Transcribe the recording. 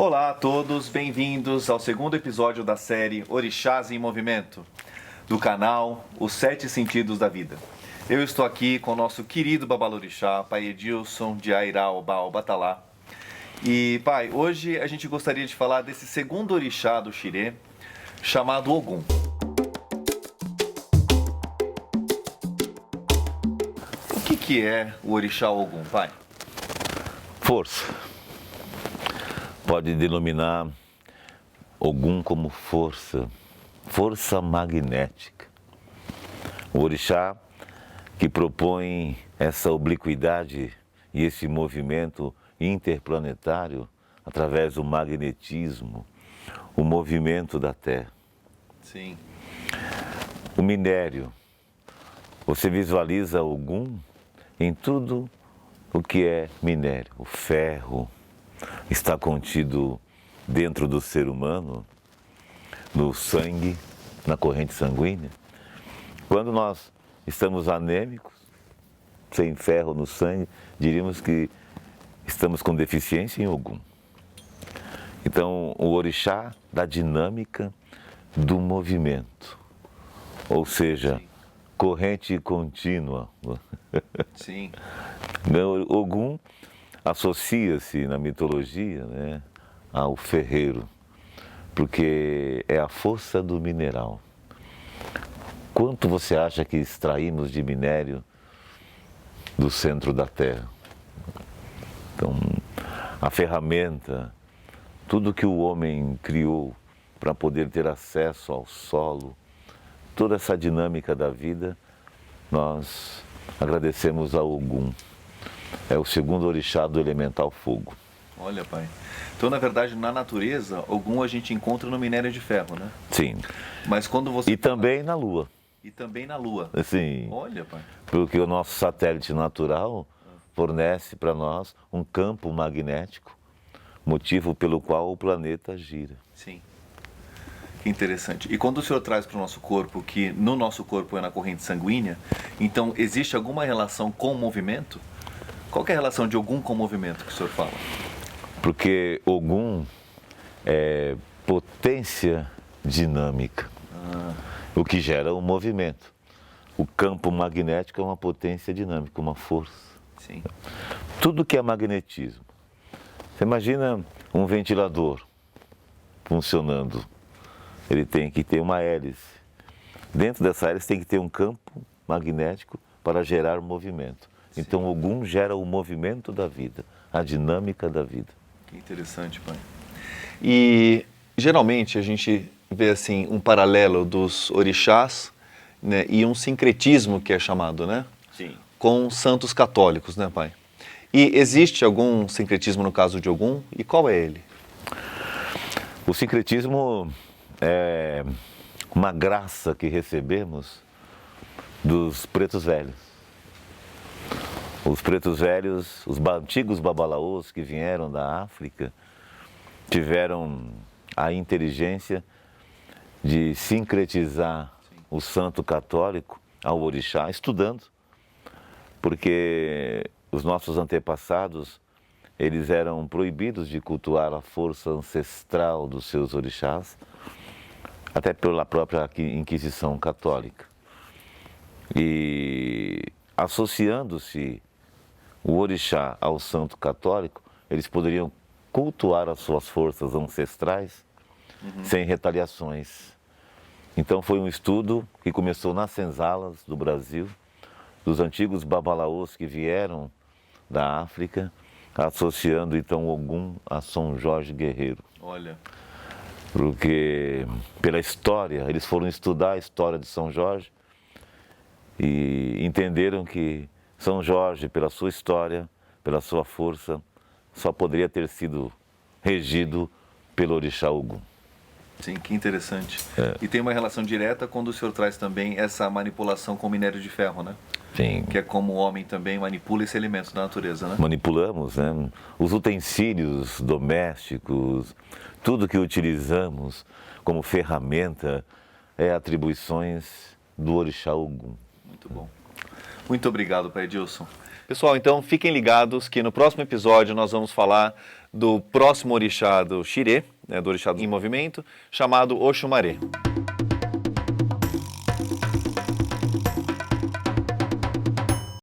Olá a todos, bem-vindos ao segundo episódio da série Orixás em Movimento, do canal Os Sete Sentidos da Vida. Eu estou aqui com o nosso querido Babalorixá, Pai Edilson de Airal Baal Batalá. E, Pai, hoje a gente gostaria de falar desse segundo orixá do Xirê, chamado Ogum. O que é o orixá Ogum, Pai? Força. Pode denominar Ogum como força, força magnética. O orixá que propõe essa obliquidade e esse movimento interplanetário através do magnetismo, o movimento da Terra. Sim. O minério. Você visualiza Ogum em tudo o que é minério. O ferro está contido dentro do ser humano, no sangue, na corrente sanguínea. Quando nós estamos anêmicos, sem ferro no sangue, diríamos que estamos com deficiência em Ogum. Então, o orixá da dinâmica do movimento, ou seja, Sim. Corrente contínua. Sim. Ogum associa-se na mitologia, né, ao ferreiro, porque é a força do mineral. Quanto você acha que extraímos de minério do centro da Terra? Então, a ferramenta, tudo que o homem criou para poder ter acesso ao solo, toda essa dinâmica da vida, nós agradecemos a Ogum. É o segundo orixá do elemental fogo. Olha, Pai. Então, na verdade, na natureza, Ogum a gente encontra no minério de ferro, né? Sim. Mas quando você... E também na Lua. E também na Lua. Sim. Olha, Pai. Porque o nosso satélite natural fornece para nós um campo magnético, motivo pelo qual o planeta gira. Sim. Que interessante. E quando o senhor traz para o nosso corpo, que no nosso corpo é na corrente sanguínea, então existe alguma relação com o movimento? Qual que é a relação de Ogum com o movimento que o senhor fala? Porque Ogum é potência dinâmica, o que gera o movimento. O campo magnético é uma potência dinâmica, uma força. Sim. Tudo que é magnetismo. Você imagina um ventilador funcionando. Ele tem que ter uma hélice. Dentro dessa hélice tem que ter um campo magnético para gerar movimento. Sim. Então, Ogum gera o movimento da vida, a dinâmica da vida. Que interessante, Pai. E geralmente a gente vê assim um paralelo dos orixás, né, e um sincretismo que é chamado, né? Sim. Com santos católicos, né, Pai? E existe algum sincretismo no caso de Ogum? E qual é ele? O sincretismo é uma graça que recebemos dos pretos velhos. Os pretos velhos, os antigos babalaôs que vieram da África, tiveram a inteligência de sincretizar o santo católico ao orixá, estudando, porque os nossos antepassados, eles eram proibidos de cultuar a força ancestral dos seus orixás, até pela própria Inquisição Católica. E associando-se o orixá ao santo católico, eles poderiam cultuar as suas forças ancestrais sem retaliações. Então foi um estudo que começou nas senzalas do Brasil, dos antigos babalaôs que vieram da África, associando então Ogum a São Jorge Guerreiro. Olha. Porque pela história, eles foram estudar a história de São Jorge e entenderam que São Jorge, pela sua história, pela sua força, só poderia ter sido regido pelo orixá Ogum. Sim, que interessante. É. E tem uma relação direta quando o senhor traz também essa manipulação com minério de ferro, né? Sim. Que é como o homem também manipula esse elemento da natureza, né? Manipulamos, né? Os utensílios domésticos, tudo que utilizamos como ferramenta é atribuições do orixá Ogum. Muito bom. Muito obrigado, Pai Edilson. Pessoal, então fiquem ligados que no próximo episódio nós vamos falar do próximo orixá do Xirê, né, do orixá em movimento, chamado Oxumaré.